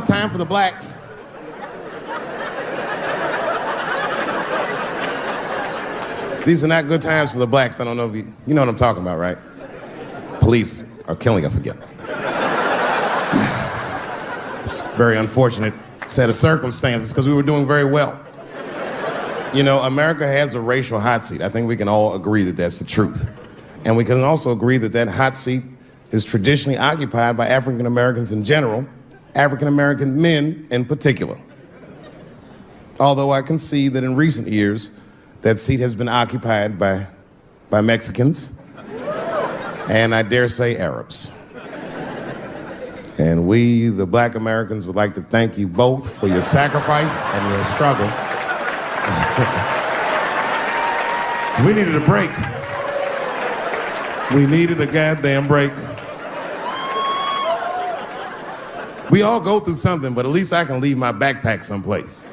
time for the blacks. These are not good times for the blacks. I don't know if you know what I'm talking about, right? Police are killing us again. It's a very unfortunate set of circumstances because we were doing very well. You know, America has a racial hot seat. I think we can all agree that that's the truth. And we can also agree that that hot seat is traditionally occupied by African Americans in general, African American men in particular. Although I can see that in recent years, that seat has been occupied by Mexicans, and I dare say Arabs. And we, the black Americans, would like to thank you both for your sacrifice and your struggle. We needed a break. We needed a goddamn break. We all go through something, but at least I can leave my backpack someplace.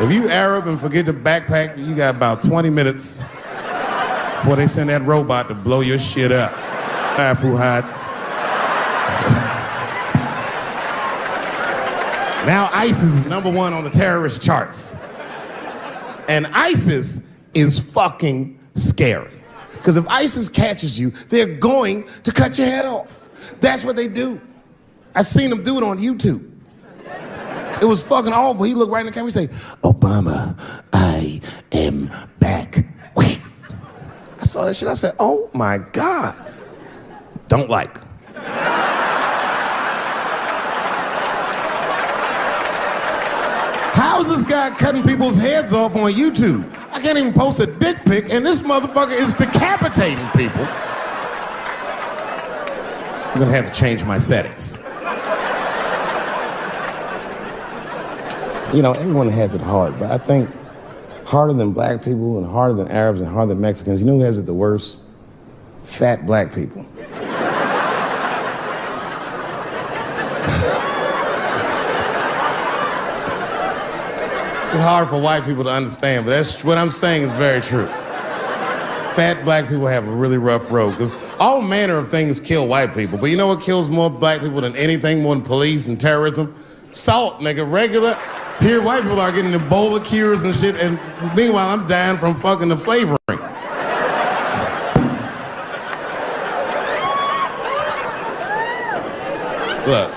If you Arab and forget your backpack, you got about 20 minutes before they send that robot to blow your shit up. Fuhad. Now ISIS is #1 on the terrorist charts. And ISIS is fucking scary. Because if ISIS catches you, they're going to cut your head off. That's what they do. I've seen them do it on YouTube. It was fucking awful. He looked right in the camera and say, "Obama, I am back." I saw that shit. I said, oh my God. Don't like. How is this guy cutting people's heads off on YouTube? I can't even post a dick pic, and this motherfucker is decapitating people. I'm gonna have to change my settings. You know, everyone has it hard, but I think harder than black people and harder than Arabs and harder than Mexicans, you know who has it the worst? Fat black people. It's hard for white people to understand, but that's what I'm saying is very true. Fat black people have a really rough road, because all manner of things kill white people, but you know what kills more black people than anything, more than police and terrorism? Salt, nigga, regular. Here, white people are getting Ebola cures and shit, and meanwhile, I'm dying from fucking the flavoring. Look,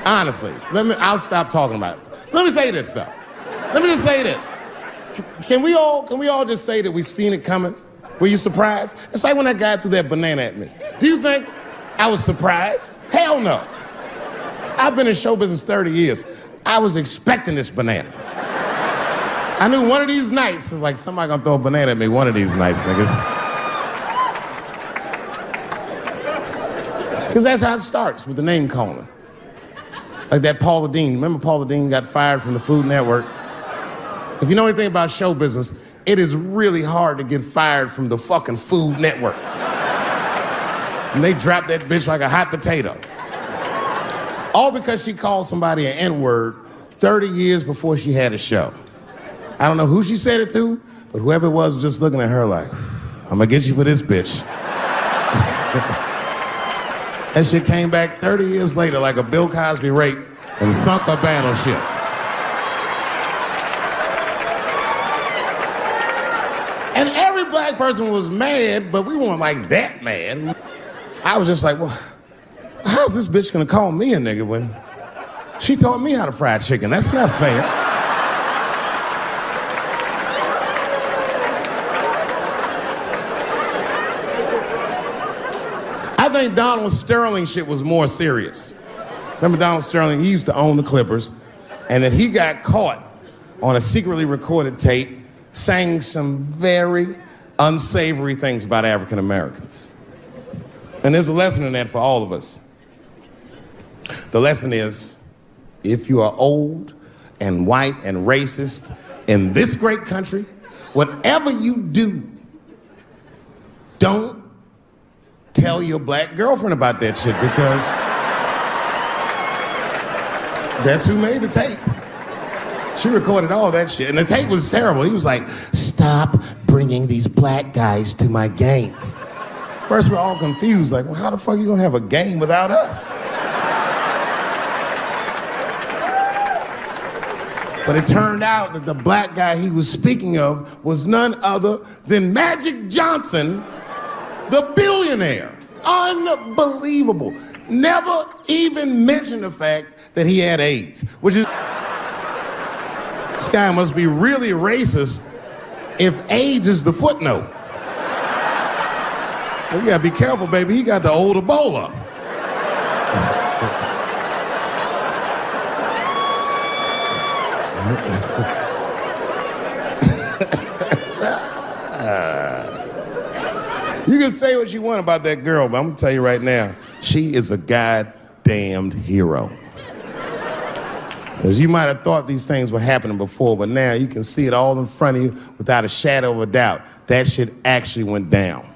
honestly, I'll stop talking about it. Let me say this, though. Let me just say this. Can we all just say that we've seen it coming? Were you surprised? It's like when that guy threw that banana at me. Do you think I was surprised? Hell no. I've been in show business 30 years. I was expecting this banana. I knew one of these nights, it's like somebody gonna throw a banana at me one of these nights, niggas. Because that's how it starts, with the name calling. Like that Paula Deen. Remember Paula Deen got fired from the Food Network? If you know anything about show business, it is really hard to get fired from the fucking Food Network. And they dropped that bitch like a hot potato. All because she called somebody an N-word 30 years before she had a show. I don't know who she said it to, but whoever it was just looking at her like, I'm gonna get you for this bitch. That shit came back 30 years later like a Bill Cosby rape and sunk a battleship. And every black person was mad, but we weren't like that mad. I was just like, well, how's this bitch gonna call me a nigga when she taught me how to fry chicken? That's not fair. I think Donald Sterling shit was more serious. Remember Donald Sterling? He used to own the Clippers, and then he got caught on a secretly recorded tape saying some very unsavory things about African Americans. And there's a lesson in that for all of us. The lesson is, if you are old and white and racist in this great country, whatever you do, don't tell your black girlfriend about that shit, because that's who made the tape. She recorded all that shit, and the tape was terrible. He was like, stop bringing these black guys to my games. First, we're all confused, like, well, how the fuck are you gonna have a game without us? But it turned out that the black guy he was speaking of was none other than Magic Johnson, the billionaire. Unbelievable. Never even mentioned the fact that he had AIDS, which is... This guy must be really racist if AIDS is the footnote. Well, you gotta be careful, baby. He got the old Ebola. You can say what you want about that girl, but I'm gonna tell you right now, she is a goddamned hero. Because you might have thought these things were happening before, but now you can see it all in front of you without a shadow of a doubt. That shit actually went down.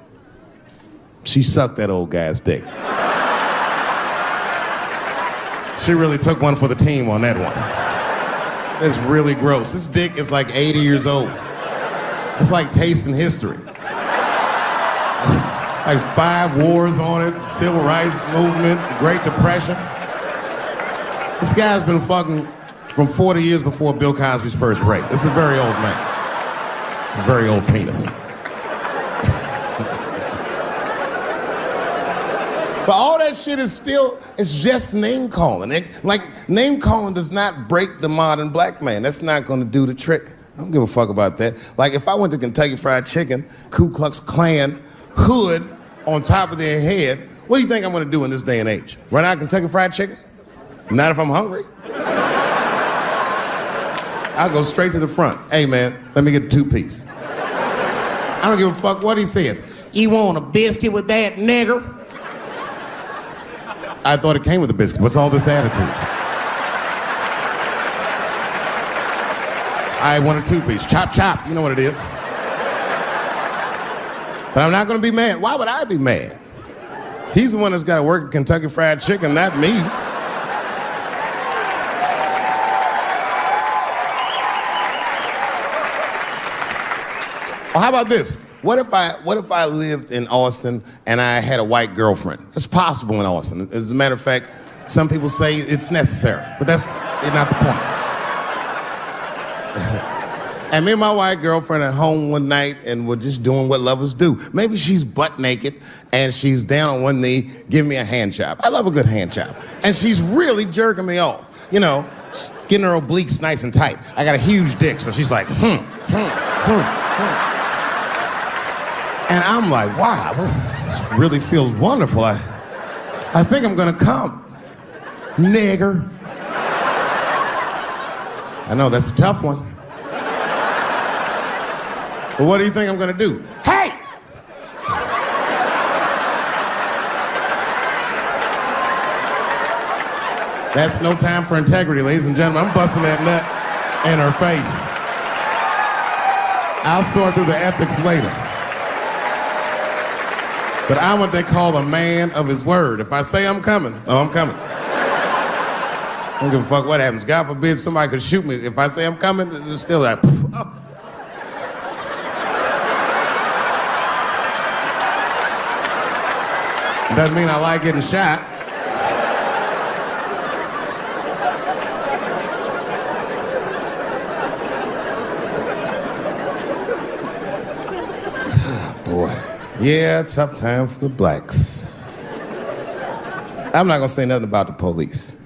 She sucked that old guy's dick. She really took one for the team on that one. That's really gross. This dick is like 80 years old. It's like tasting history. Like 5 wars on it, Civil Rights Movement, Great Depression. This guy's been fucking from 40 years before Bill Cosby's first rape. This is a very old man. It's a very old penis. But all that shit is still, it's just name calling. Like, name calling does not break the modern black man. That's not gonna do the trick. I don't give a fuck about that. Like, if I went to Kentucky Fried Chicken, Ku Klux Klan, hood on top of their head, what do you think I'm gonna do in this day and age? Run out of Kentucky Fried Chicken? Not if I'm hungry. I'll go straight to the front. Hey, man, let me get a 2-piece. I don't give a fuck what he says. You want a biscuit with that, nigger? I thought it came with a biscuit. What's all this attitude? I want a 2-piece. Chop, chop. You know what it is. But I'm not gonna be mad. Why would I be mad? He's the one that's gotta work at Kentucky Fried Chicken, not me. Well, how about this? What if I lived in Austin and I had a white girlfriend? It's possible in Austin. As a matter of fact, some people say it's necessary, but that's not the point. And me and my white girlfriend at home one night and we're just doing what lovers do. Maybe she's butt naked and she's down on one knee giving me a hand job. I love a good hand job. And she's really jerking me off. You know, getting her obliques nice and tight. I got a huge dick, so she's like, And I'm like, wow, this really feels wonderful. I think I'm gonna come. Nigger. I know, that's a tough one. But what do you think I'm gonna do? Hey! That's no time for integrity, ladies and gentlemen. I'm busting that nut in her face. I'll sort through the ethics later. But I'm what they call a man of his word. If I say I'm coming, oh, I'm coming. I don't give a fuck what happens. God forbid somebody could shoot me. If I say I'm coming, it's still like, oh. Doesn't mean I like getting shot. Boy. Yeah, tough time for the blacks. I'm not gonna say nothing about the police.